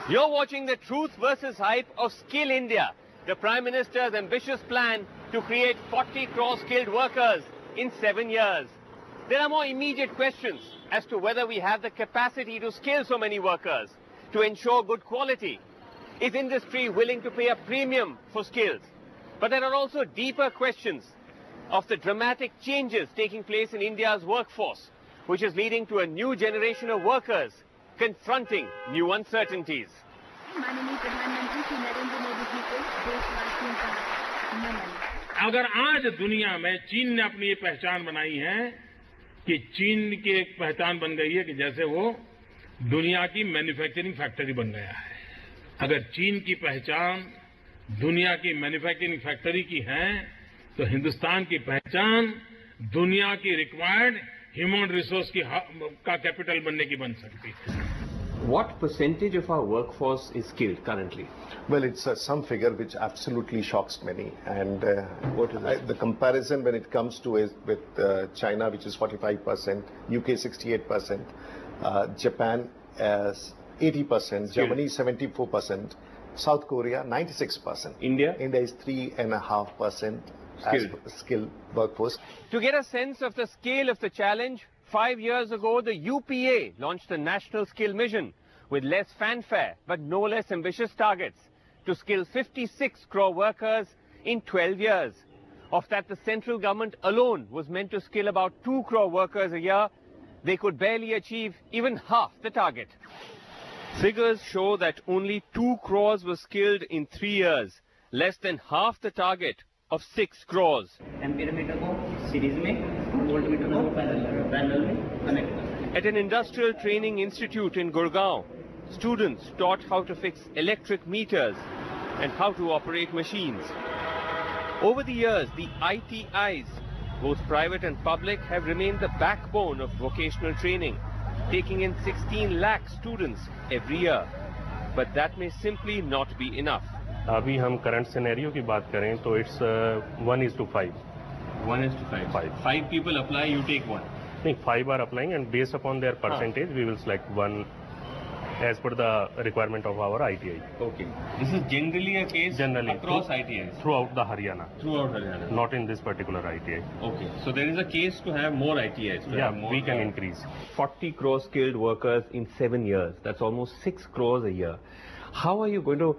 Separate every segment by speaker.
Speaker 1: You're watching the truth versus hype of Skill India, the Prime Minister's ambitious plan to create 40 crore skilled workers in 7 years. There are more immediate questions as to whether we have the capacity to skill so many workers, to ensure good quality. Is industry willing to pay a premium for skills? But there are also deeper questions of the dramatic changes taking place in India's workforce, which is leading to a new generation of workers confronting new uncertainties.
Speaker 2: माननीय प्रधानमंत्री श्री नरेंद्र मोदी जी को देशवासियों का नमन।
Speaker 3: अगर आज दुनिया में चीन ने अपनी ये पहचान बनाई है कि चीन की एक पहचान बन गई है कि जैसे वो दुनिया की मैन्युफैक्चरिंग फैक्ट्री बन गया है, अगर चीन की पहचान दुनिया की मैन्युफैक्चरिंग फैक्ट्री की है तो हिंदुस्तान की पहचान दुनिया की रिक्वायर्ड ह्यूमन रिसोर्स का कैपिटल बनने की बन सकती है।
Speaker 1: What percentage of our workforce is skilled currently?
Speaker 4: Well, it's some figure which absolutely shocks many. And
Speaker 1: What is it?
Speaker 4: the comparison when it comes to is with China, which is 45%, UK 68%, Japan 80%, Germany 74%, South Korea 96%.
Speaker 1: India?
Speaker 4: India is 3.5% skilled workforce.
Speaker 1: To get a sense of the scale of the challenge, 5 years ago, the UPA launched a national skill mission with less fanfare but no less ambitious targets to skill 56 crore workers in 12 years. Of that, the central government alone was meant to skill about 2 crore workers a year. They could barely achieve even half the target. Figures show that only 2 crores were skilled in 3 years, less than half the target of 6 crores.
Speaker 5: Ampere meter को series में, volt meter को parallel में connect करते हैं।
Speaker 1: At an industrial training institute in Gurgaon, students taught how to fix electric meters and how to operate machines. Over the years, the ITIs, both private and public, have remained the backbone of vocational training, taking in 16 lakh students every year. But that may simply not be enough.
Speaker 6: अभी हम current scenario की बात करें तो it's 1:5.
Speaker 1: 1:5. 5 people apply, you take 1.
Speaker 6: नहीं, 5 are applying and based upon their percentage we will select 1 as per the requirement of our ITI.
Speaker 1: Okay. This is generally a case across ITIs?
Speaker 6: Throughout the Haryana.
Speaker 1: Throughout Haryana.
Speaker 6: Not in this particular ITI.
Speaker 1: Okay. So there is a case to have more ITIs.
Speaker 6: Yeah, we can increase.
Speaker 1: 40 crore skilled workers in 7 years. That's almost 6 crores a year. How are you going to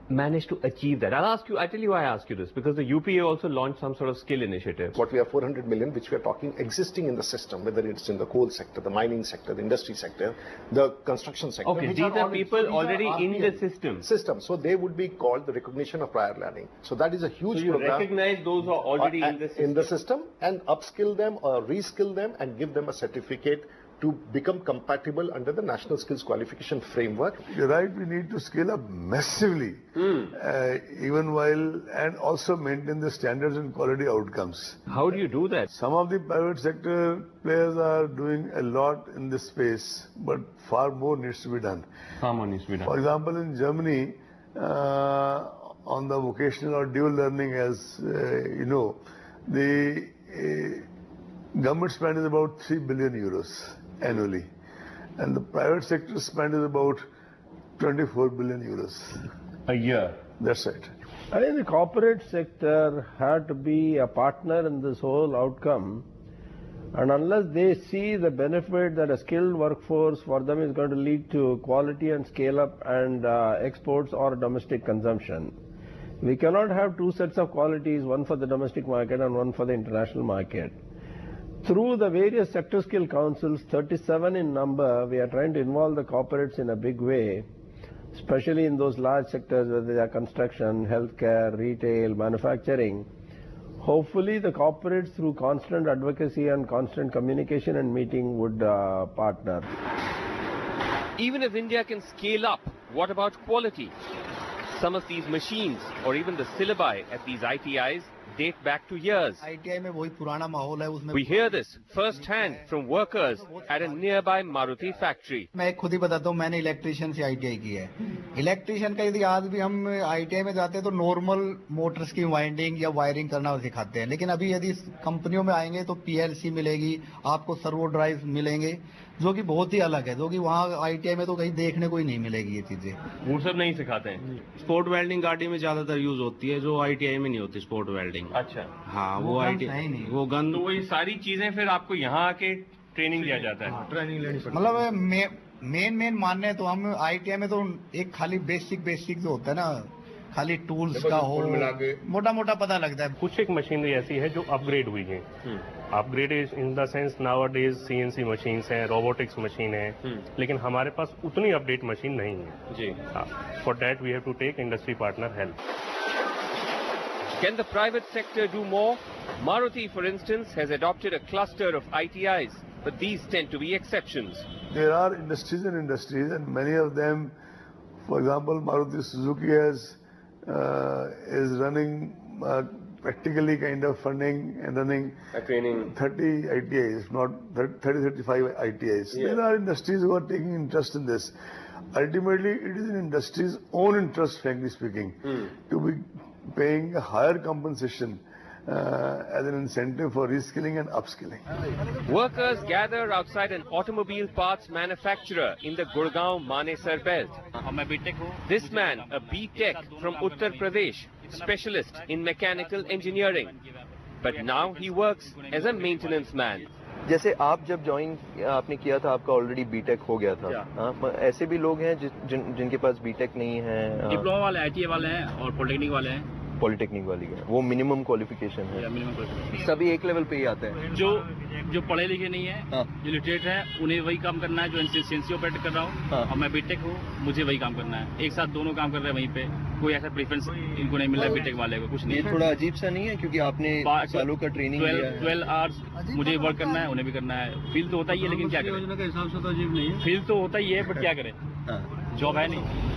Speaker 1: manage to achieve that? I'll tell you why I ask you this, because the UPA also launched some sort of skill initiative.
Speaker 4: What we have 400 million, which we are talking existing in the system, whether it's in the coal sector, the mining sector, the industry sector, the construction sector.
Speaker 1: Okay, these are people already in the system.
Speaker 4: So they would be called the recognition of prior learning. So that is a huge
Speaker 1: So you
Speaker 4: program.
Speaker 1: recognize those who are already in the system?
Speaker 4: And upskill them or reskill them and give them a certificate to become compatible under the National Skills Qualification Framework.
Speaker 7: You're right, we need to scale up massively, even while, and also maintain the standards and quality outcomes.
Speaker 1: How do you do that?
Speaker 7: Some of the private sector players are doing a lot in this space, but far more needs to be done.
Speaker 1: Far more needs to be done.
Speaker 7: For example, in Germany, on the vocational or dual learning, as you know, the government spend is about 3 billion euros annually, and the private sector spend is about 24 billion euros
Speaker 1: a year.
Speaker 7: That's right.
Speaker 8: I think the corporate sector had to be a partner in this whole outcome, and unless they see the benefit that a skilled workforce for them is going to lead to quality and scale up and exports or domestic consumption, we cannot have two sets of qualities, one for the domestic market and one for the international market. Through the various sector skill councils, 37 in number, we are trying to involve the corporates in a big way, especially in those large sectors whether they are construction, healthcare, retail, manufacturing. Hopefully the corporates, through constant advocacy and constant communication and meeting, would partner.
Speaker 1: Even if India can scale up, what about quality? Some of these machines or even the syllabi at these ITIs date back to years. We hear this first-hand from workers at a nearby Maruti factory.
Speaker 9: मैं खुद ही बताता हूँ, मैंने electrician से ITI की है। Electrician का यदि आज भी हम आईटीआई में जाते हैं तो नॉर्मल मोटर्स की वाइंडिंग या वायरिंग करना सिखाते हैं, लेकिन अभी यदि कंपनियों में आएंगे तो पीएलसी मिलेगी, आपको सर्वो ड्राइव मिलेंगे, जो कि बहुत ही अलग है, जो कि वहाँ आईटीआई में तो कहीं देखने को ही नहीं मिलेगी ये चीजें।
Speaker 1: वो सब नहीं सिखाते हैं।
Speaker 10: स्पोर्ट वेल्डिंग गाड़ी में ज्यादातर यूज होती है, जो आईटीआई में नहीं होती स्पोर्ट वेल्डिंग।
Speaker 1: अच्छा,
Speaker 10: हाँ वो आईटीआई
Speaker 9: नहीं,
Speaker 10: वो गन,
Speaker 1: तो वही सारी चीजें फिर आपको यहाँ आके ट्रेनिंग दिया जाता है।
Speaker 7: ट्रेनिंग लेनी पड़ती
Speaker 9: मतलब मेन मानने तो हम आईटीआई में तो एक खाली बेसिक जो होता है ना, खाली टूल्स का हो, मोटा मोटा पता लगता है।
Speaker 6: कुछ एक मशीनरी ऐसी है जो अपग्रेड हुई है। Upgrade in the sense nowadays CNC machines हैं, रोबोटिक्स मशीन है, लेकिन हमारे पास उतनी अपडेट मशीन नहीं है
Speaker 1: जी।
Speaker 6: For that we have to take industry partner help.
Speaker 1: Can the private sector do more? Maruti, for instance, has adopted a cluster of ITIs, but these tend to be exceptions.
Speaker 7: There are industries and many of them, for example, Maruti Suzuki is running practically kind of funding and running
Speaker 1: Training
Speaker 7: 30 ITIs, not 30-35 ITIs.
Speaker 1: Yeah.
Speaker 7: There are industries who are taking interest in this. Ultimately, it is in industry's own interest, frankly speaking, to be paying a higher compensation as an incentive for reskilling and upskilling.
Speaker 1: Workers gather outside an automobile parts manufacturer in the Gurgaon Manesar belt. This man, a B.Tech from Uttar Pradesh, specialist in mechanical engineering. But now he works as a maintenance man.
Speaker 11: जैसे आप जब join आपने किया था, आपका already BTech हो गया था। हाँ, ऐसे भी लोग हैं जिनके पास बीटेक नहीं है,
Speaker 5: डिप्लोमा वाले, आईटीआई वाले हैं और पॉलिटेक्निक वाले हैं।
Speaker 11: पॉलिटेक्निक वाली है, वो मिनिमम क्वालिफिकेशन है,
Speaker 5: मिनिमम क्वालिफिकेशन।
Speaker 11: सभी एक लेवल पे ही आते हैं।
Speaker 5: जो पढ़े लिखे नहीं है, जो लिटरेट है, उन्हें वही काम करना है जो सीएनसी ऑपरेट कर रहा हूँ। और मैं बीटेक हूँ, मुझे वही काम करना है। एक साथ दोनों काम कर रहे हैं वहीं पे, कोई ऐसा प्रेफरेंस इनको नहीं मिल रहा है बीटेक वाले को, कुछ नहीं।
Speaker 11: ये थोड़ा अजीब सा नहीं है क्योंकि आपने सालों का ट्रेनिंग लिया है।
Speaker 5: 12 आवर्स मुझे वर्क करना है, उन्हें भी करना है। फील तो होता ही है, लेकिन क्या करें, योजना के हिसाब से तो अजीब नहीं है। फील तो होता ही है, बट क्या करें, जॉब है नहीं।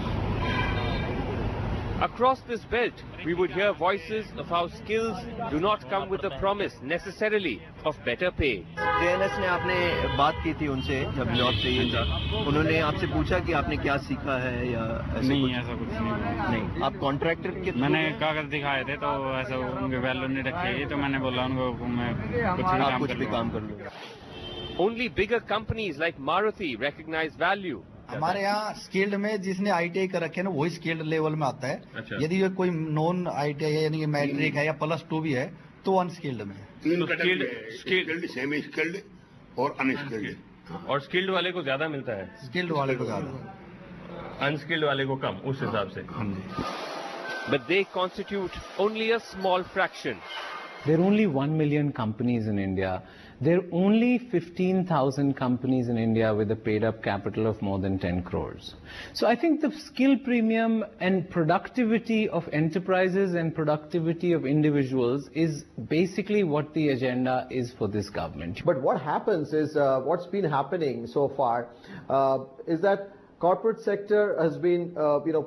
Speaker 1: Across this belt, we would hear voices of how skills do not come with the promise necessarily of better pay.
Speaker 11: JNS ने आपने बात की थी उनसे जब जॉब चाहिए था, उन्होंने आपसे पूछा कि आपने क्या सीखा है या
Speaker 5: नहीं, ऐसा कुछ नहीं।
Speaker 11: आप कॉन्ट्रैक्टर के
Speaker 5: मैंने कागज दिखाए थे तो ऐसा उनके वैल्यू नहीं रखी, तो मैंने बोला उनको मैं कुछ भी काम कर लूँगा।
Speaker 1: Only bigger companies like Maruti recognize value.
Speaker 9: हमारे यहाँ स्किल्ड में जिसने आईटीआई कर रखे है ना, वही स्किल्ड लेवल में आता है।
Speaker 1: अच्छा।
Speaker 9: यदि ये कोई नॉन आईटीआई है, यानी कि मैट्रिक है या +2 भी है, तो अनस्किल्ड में।
Speaker 7: स्किल्ड, सेमी स्किल्ड और अनस्किल्ड।
Speaker 1: और स्किल्ड वाले को ज्यादा मिलता है,
Speaker 9: स्किल्ड वाले को ज्यादा,
Speaker 1: अनस्किल्ड वाले को कम, उस हिसाब से। But they constitute only a small fraction.
Speaker 12: There are only 1 million companies in India. There are only 15,000 companies in India with a paid-up capital of more than 10 crores. So I think the skill premium and productivity of enterprises and productivity of individuals is basically what the agenda is for this government.
Speaker 13: But what happens is, what's been happening so far is that corporate sector has been,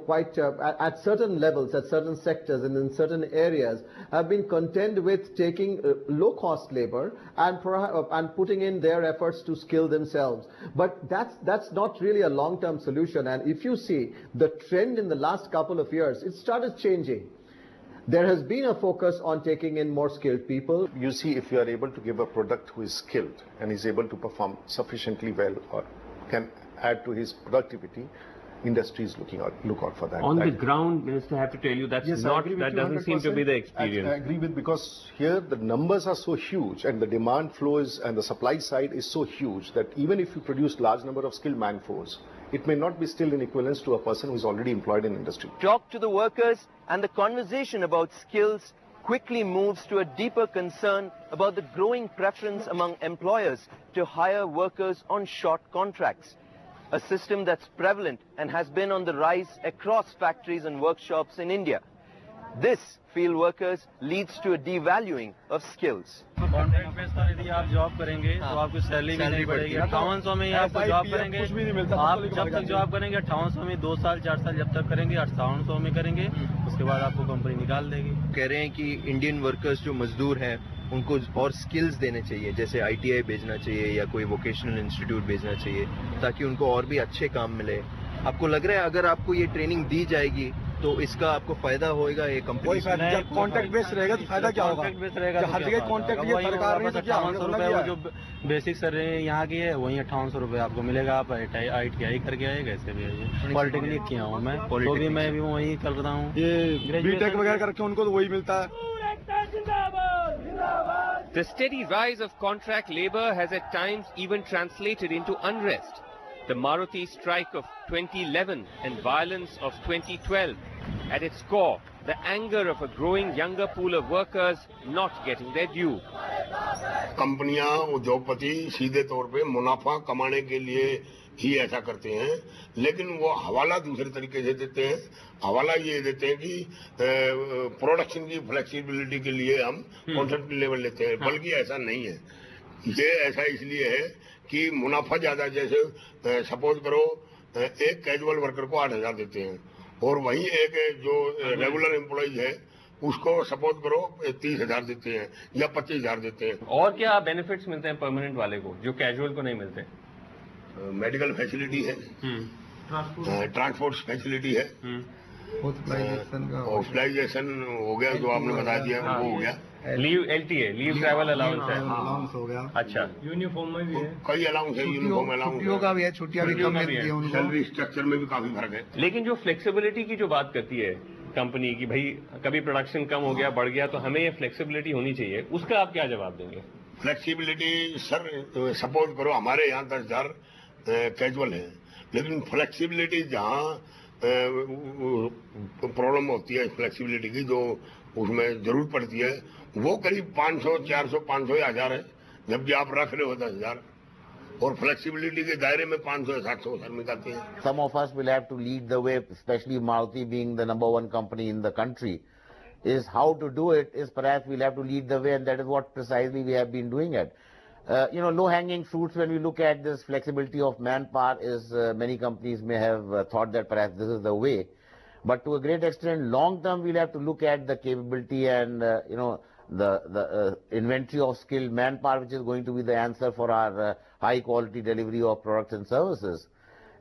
Speaker 13: quite at certain levels, at certain sectors and in certain areas, have been content with taking low-cost labor and putting in their efforts to skill themselves. But that's not really a long-term solution. And if you see the trend in the last couple of years, it started changing. There has been a focus on taking in more skilled people.
Speaker 4: You see, if you are able to give a product who is skilled and is able to perform sufficiently well or can add to his productivity, industries look out for that.
Speaker 1: On the ground, Minister, I have to tell you that doesn't seem to be the experience.
Speaker 4: I agree with, because here the numbers are so huge and the demand flow and the supply side is so huge that even if you produce large number of skilled manforce, it may not be still in equivalence to a person who is already employed in industry.
Speaker 11: Talk to the workers, and the conversation about skills quickly moves to a deeper concern about the growing preference among employers to hire workers on short contracts. A system that's prevalent and has been on the rise across factories and workshops in India. This, field workers, leads to a devaluing of skills.
Speaker 10: Contract base पर यदि आप job करेंगे तो आपकी salary भी नहीं बढ़ेगी। 5800 में आप जॉब करेंगे, आप जब तक जॉब करेंगे 5800 में 2 साल 4 साल जब तक करेंगे 5800 में करेंगे, उसके बाद आपको कंपनी निकाल देगी।
Speaker 11: कह रहे हैं कि इंडियन वर्कर्स जो मजदूर हैं उनको और स्किल्स देने चाहिए, जैसे आईटीआई भेजना चाहिए या कोई वोकेशनल इंस्टीट्यूट भेजना चाहिए, ताकि उनको और भी अच्छे काम मिले। आपको लग रहा है अगर आपको ये ट्रेनिंग दी जाएगी तो इसका आपको फायदा होगा ये कंपनी?
Speaker 14: जब कॉन्ट्रैक्ट बेस रहेगा तो फायदा क्या होगा?
Speaker 10: कॉन्ट्रैक्ट बेस रहेगा
Speaker 14: हर जगह कॉन्ट्रैक्ट ये सरकार नहीं तो क्या होगा?
Speaker 10: 5800 रुपए वो जो बेसिक सर यहाँ की है वही 5800 रुपए आपको मिलेगा। आप ITI करके आए, कैसे भी है, पॉलिटेक्निक किया हूँ मैं, तो भी मैं भी वही कर रहा हूँ।
Speaker 14: ये बीटेक वगैरह करके उनको तो वही मिलता है।
Speaker 1: The steady rise of contract labor has at times even translated into unrest. The Maruti strike of 2011 and violence of 2012. At its core, the anger of a growing younger pool of workers not getting their due.
Speaker 15: कंपनियां, उद्योगपति सीधे तौर पे मुनाफा कमाने के लिए ही ऐसा करते हैं, लेकिन वो हवाला दूसरे तरीके से देते हैं। हवाला ये देते हैं कि प्रोडक्शन की फ्लेक्सिबिलिटी के लिए हम कॉन्ट्रैक्ट लेवल लेते हैं, बल्कि ऐसा नहीं है। ये ऐसा इसलिए है कि मुनाफा ज्यादा, जैसे सपोज करो एक कैजुअल वर्कर को 8,000 देते हैं और वहीं एक जो रेगुलर एम्प्लॉइज है उसको सपोज करो 30,000 देते हैं या 25,000 देते हैं।
Speaker 1: और क्या बेनिफिट्स मिलते हैं परमानेंट वाले को जो कैजुअल को नहीं मिलते?
Speaker 15: मेडिकल फैसिलिटी है, ट्रांसपोर्ट फैसिलिटी है, हॉस्पिटलाइजेशन हो गया जो आपने बता दिया, वो हो गया।
Speaker 1: Leave LTA, leave travel allowance है,
Speaker 9: अलाउंस हो गया।
Speaker 1: अच्छा,
Speaker 14: यूनिफॉर्म में भी है,
Speaker 15: कई अलाउंस है, यूनिफॉर्म अलाउंस,
Speaker 9: छुट्टियों का भी है, छुट्टियां भी कम मिलती है उनको,
Speaker 15: सैलरी स्ट्रक्चर में भी काफी फर्क है।
Speaker 1: लेकिन जो फ्लेक्सिबिलिटी की जो बात करती है कंपनी की, भाई कभी प्रोडक्शन कम हो गया, बढ़ गया, तो हमें ये फ्लेक्सिबिलिटी होनी चाहिए, उसका आप क्या जवाब देंगे?
Speaker 15: फ्लेक्सिबिलिटी सर, सपोज करो हमारे यहाँ 10,000 कैजुअल है, लेकिन फ्लेक्सिबिलिटी जहाँ प्रॉब्लम होती है फ्लेक्सिबिलिटी की, जो उसमें जरूरत पड़ती है, वो करीब 500, 400, 500 या 1000 है, जबकि आप रख रहे हो 10,000 और फ्लेक्सिबिलिटी के दायरे में 500 या 700 श्रमिक आते हैं।
Speaker 16: Some of us will have to lead the way, especially Maruti being the #1 company in the country. Is how to do it is perhaps we'll have to lead the way, and that is what precisely we have been doing it. Low-hanging fruits when we look at this flexibility of manpower is many companies may have thought that perhaps this is the way. But to a great extent, long term, we'll have to look at the capability and, the inventory of skilled manpower, which is going to be the answer for our high quality delivery of products and services.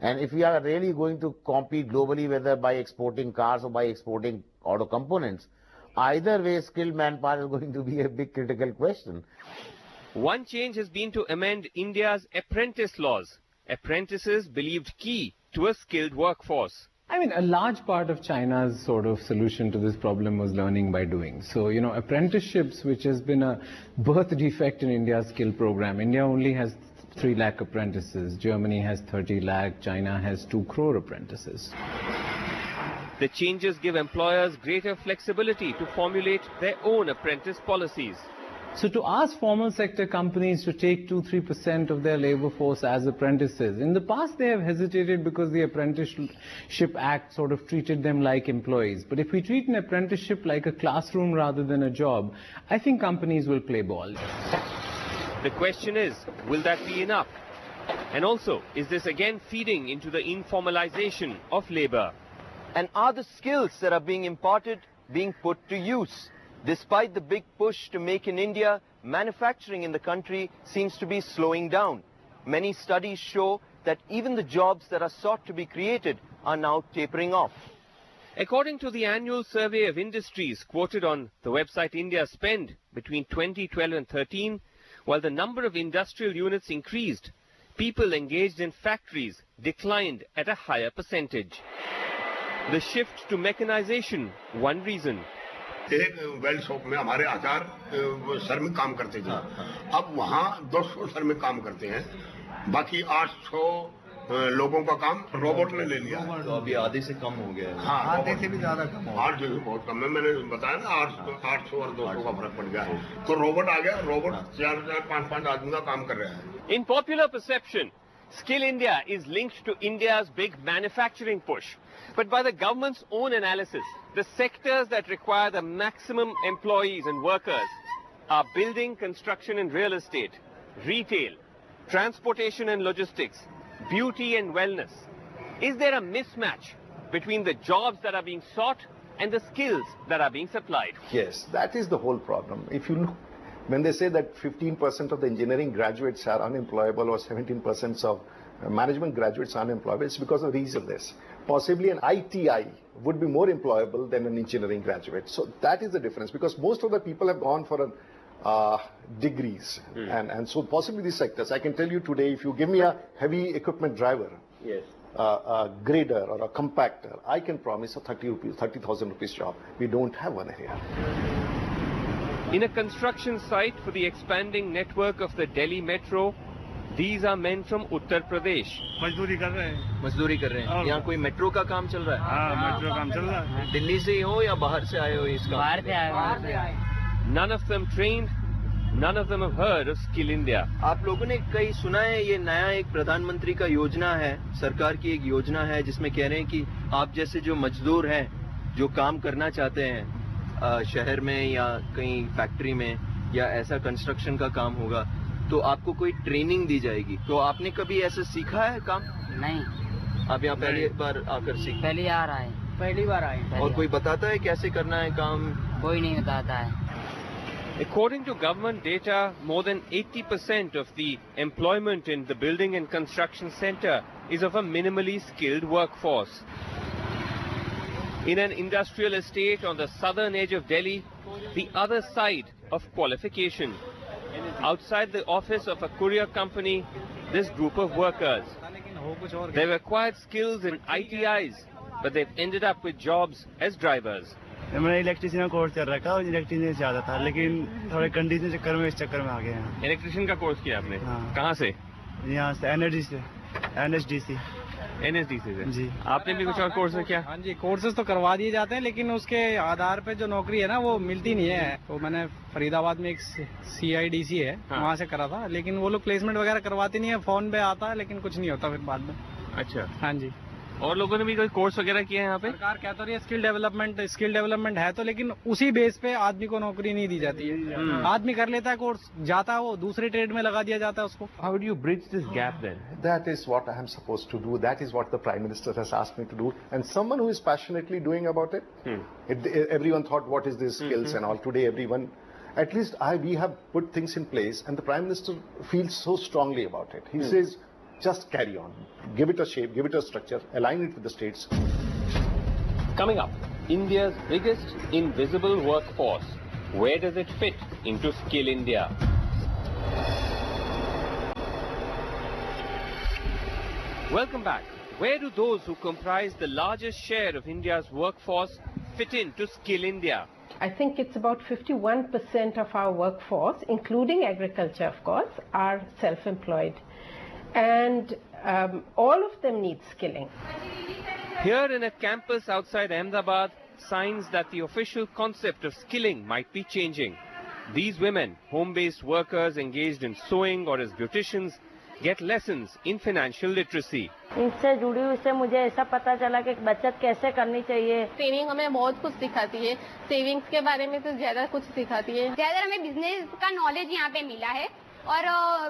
Speaker 16: And if we are really going to compete globally, whether by exporting cars or by exporting auto components, either way, skilled manpower is going to be a big critical question.
Speaker 1: One change has been to amend India's apprentice laws. Apprentices believed key to a skilled workforce.
Speaker 12: I mean, a large part of China's sort of solution to this problem was learning by doing. So, apprenticeships, which has been a birth defect in India's skill program. India only has 3 lakh apprentices. Germany has 30 lakh. China has 2 crore apprentices.
Speaker 1: The changes give employers greater flexibility to formulate their own apprentice policies.
Speaker 12: So to ask formal sector companies to take 2-3% of their labor force as apprentices, in the past they have hesitated because the Apprenticeship Act sort of treated them like employees. But if we treat an apprenticeship like a classroom rather than a job, I think companies will play ball.
Speaker 1: The question is, will that be enough? And also, is this again feeding into the informalization of labor?
Speaker 11: And are the skills that are being imparted being put to use? Despite the big push to make in India, manufacturing in the country seems to be slowing down. Many studies show that even the jobs that are sought to be created are now tapering off.
Speaker 1: According to the annual survey of industries quoted on the website India Spend between 2012 and 13, while the number of industrial units increased, people engaged in factories declined at a higher percentage. The shift to mechanization, one reason.
Speaker 15: एक weld shop में हमारे 1000 श्रमिक काम करते थे, अब वहाँ 200 श्रमिक काम करते हैं, बाकी 800 लोगों का काम रोबोट ने ले लिया।
Speaker 11: तो अभी आधे से कम हो गया है।
Speaker 15: हाँ,
Speaker 9: आधे से भी ज्यादा कम हो,
Speaker 15: 8 से बहुत कम है। मैंने बताया ना 800 और 200 का फर्क पड़ गया है। तो रोबोट आ गया, रोबोट 4-4, 5-5 आदमी का काम कर रहा है।
Speaker 1: In popular perception, Skill India is linked to India's big manufacturing push. But by the government's own analysis, the sectors that require the maximum employees and workers are building, construction and real estate, retail, transportation and logistics, beauty and wellness. Is there a mismatch between the jobs that are being sought and the skills that are being supplied?
Speaker 4: Yes, that is the whole problem. If you look When they say that 15% of the engineering graduates are unemployable or 17% of management graduates are unemployable, it's because of reason this. Possibly an ITI would be more employable than an engineering graduate. So that is the difference, because most of the people have gone for degrees. And so possibly these sectors. I can tell you today, if you give me a heavy equipment driver,
Speaker 1: yes,
Speaker 4: a grader or a compactor, I can promise a 30,000 rupees job. We don't have one here.
Speaker 1: In a construction site for the expanding network of the Delhi Metro, these are men from Uttar Pradesh.
Speaker 17: मजदूरी कर रहे हैं।
Speaker 11: यहाँ कोई metro का काम चल रहा है?
Speaker 17: हाँ, मेट्रो काम चल रहा है।
Speaker 11: दिल्ली से ही हो या बाहर से आए हो इस काम?
Speaker 17: बाहर से आए।
Speaker 1: None of them trained, none of them have heard of Skill India.
Speaker 11: आप लोगों ने कई सुना है, ये नया एक प्रधानमंत्री का योजना है, सरकार की एक योजना है जिसमें कह रहे हैं कि आप जैसे जो मजदूर हैं, जो काम करना चाहते हैं शहर में या कहीं फैक्ट्री में या ऐसा कंस्ट्रक्शन का काम होगा, तो आपको कोई ट्रेनिंग दी जाएगी। तो आपने कभी ऐसा सीखा है काम?
Speaker 17: नहीं।
Speaker 11: आप यहाँ पहली बार आकर सीख?
Speaker 17: पहली बार आए।
Speaker 11: और कोई बताता है कैसे करना है काम?
Speaker 17: कोई नहीं बताता है।
Speaker 1: According to government data, more than 80% of the employment in the building and construction sector is of a minimally skilled workforce. In an industrial estate on the southern edge of Delhi, the other side of qualification, outside the office of a courier company, this group of workers, they've acquired skills in ITIs, but they've ended up with jobs as drivers.
Speaker 17: मैं electrician का course कर रखा और electrician से ज्यादा था, लेकिन थोड़े कंडीशन चक्कर में इस चक्कर में आ गए हैं।
Speaker 1: इलेक्ट्रिशियन का कोर्स किया आपने? कहाँ से?
Speaker 17: यहाँ से NSDC
Speaker 1: से। जी। आपने भी कुछ और कोर्स किया?
Speaker 18: हाँ जी, कोर्सेज तो करवा दिए जाते हैं, लेकिन उसके आधार पे जो नौकरी है ना वो मिलती नहीं है। तो मैंने फरीदाबाद में एक CIDC है, वहाँ से करा था, लेकिन वो लोग प्लेसमेंट वगैरह करवाते नहीं है, फोन पे आता है लेकिन कुछ नहीं होता फिर बाद में।
Speaker 1: अच्छा।
Speaker 18: हाँ जी।
Speaker 1: और लोगों ने भी कोई कोर्स वगैरह किया है यहाँ पे?
Speaker 18: सरकार कहता रही है स्किल डेवलपमेंट है, तो लेकिन उसी बेस पे आदमी को नौकरी नहीं दी जाती है। आदमी कर लेता है कोर्स, जाता है वो दूसरे ट्रेड में लगा दिया जाता है उसको।
Speaker 1: How do you bridge this gap then?
Speaker 4: That is what I am supposed to do. That is what the Prime Minister has asked me to do. And someone who is passionately doing about it. Everyone thought, what is this skills and all. Today everyone, at least we have put things in place, and the Prime Minister feels so strongly about it. He says, just carry on. Give it a shape, give it a structure, align it with the states.
Speaker 1: Coming up, India's biggest invisible workforce. Where does it fit into Skill India? Welcome back. Where do those who comprise the largest share of India's workforce fit into Skill India?
Speaker 19: I think it's about 51% of our workforce, including agriculture, of course, are self-employed. And all of them need skilling.
Speaker 1: Here in a campus outside Ahmedabad, signs that the official concept of skilling might be changing. These women, home-based workers engaged in sewing or as beauticians, get lessons in financial literacy.
Speaker 20: इनसे जुड़ी हुई से मुझे ऐसा पता चला कि बचत कैसे करनी चाहिए।
Speaker 21: ट्रेनिंग हमें बहुत कुछ सिखाती है, सेविंग्स के बारे में तो ज्यादा कुछ सिखाती है। ज्यादा हमें बिजनेस का नॉलेज यहाँ पे मिला है और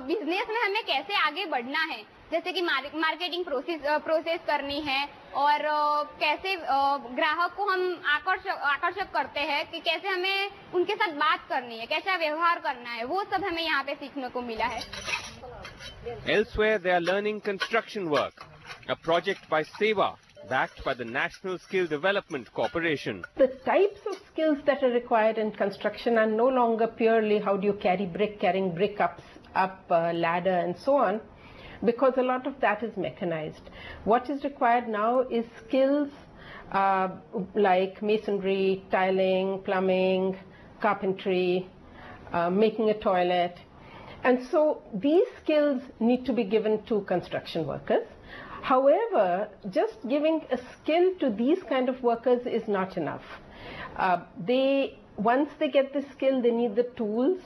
Speaker 21: बिजनेस में हमें कैसे आगे बढ़ना है, जैसे कि मार्केटिंग प्रोसेस करनी है और कैसे ग्राहक को हम आकर्षक करते हैं, कि कैसे हमें उनके साथ बात करनी है, कैसा व्यवहार करना है, वो सब हमें यहाँ पे सीखने को मिला है।
Speaker 1: Elsewhere, they are learning construction work, a project by SEWA, backed by the National Skill Development Corporation.
Speaker 19: The types of skills that are required in construction are no longer purely how do you carry brick, carrying brick up a ladder and so on, because a lot of that is mechanized. What is required now is skills like masonry, tiling, plumbing, carpentry, making a toilet. And so these skills need to be given to construction workers. However, just giving a skill to these kind of workers is not enough. Once they get the skill, they need the tools.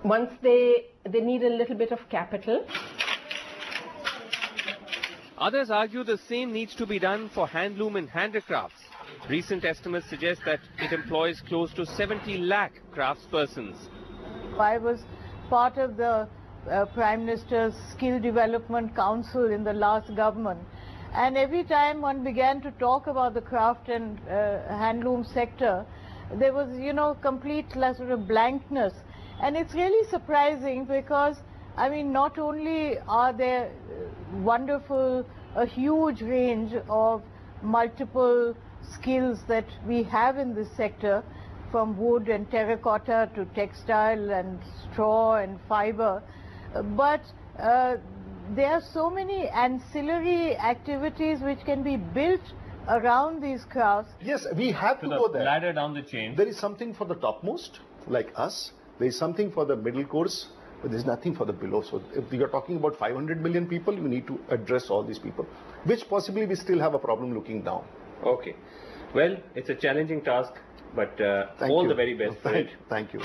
Speaker 19: Once they need a little bit of capital.
Speaker 1: Others argue the same needs to be done for handloom and handicrafts. Recent estimates suggest that it employs close to 70 lakh craftspersons.
Speaker 22: I was part of the Prime Minister's Skill Development Council in the last government, and every time one began to talk about the craft and handloom sector, there was, complete sort of blankness. And it's really surprising because, I mean, not only are there wonderful, a huge range of multiple skills that we have in this sector, from wood and terracotta to textile and straw and fiber, but there are so many ancillary activities which can be built around these crafts.
Speaker 4: Yes, we have to go there.
Speaker 1: Ladder down the chain.
Speaker 4: There is something for the topmost, like us. There is something for the middle course, but there is nothing for the below. So if you're talking about 500 million people, you need to address all these people, which possibly we still have a problem looking down.
Speaker 1: Okay. Well, it's a challenging task, but all the very best for it.
Speaker 4: Thank you.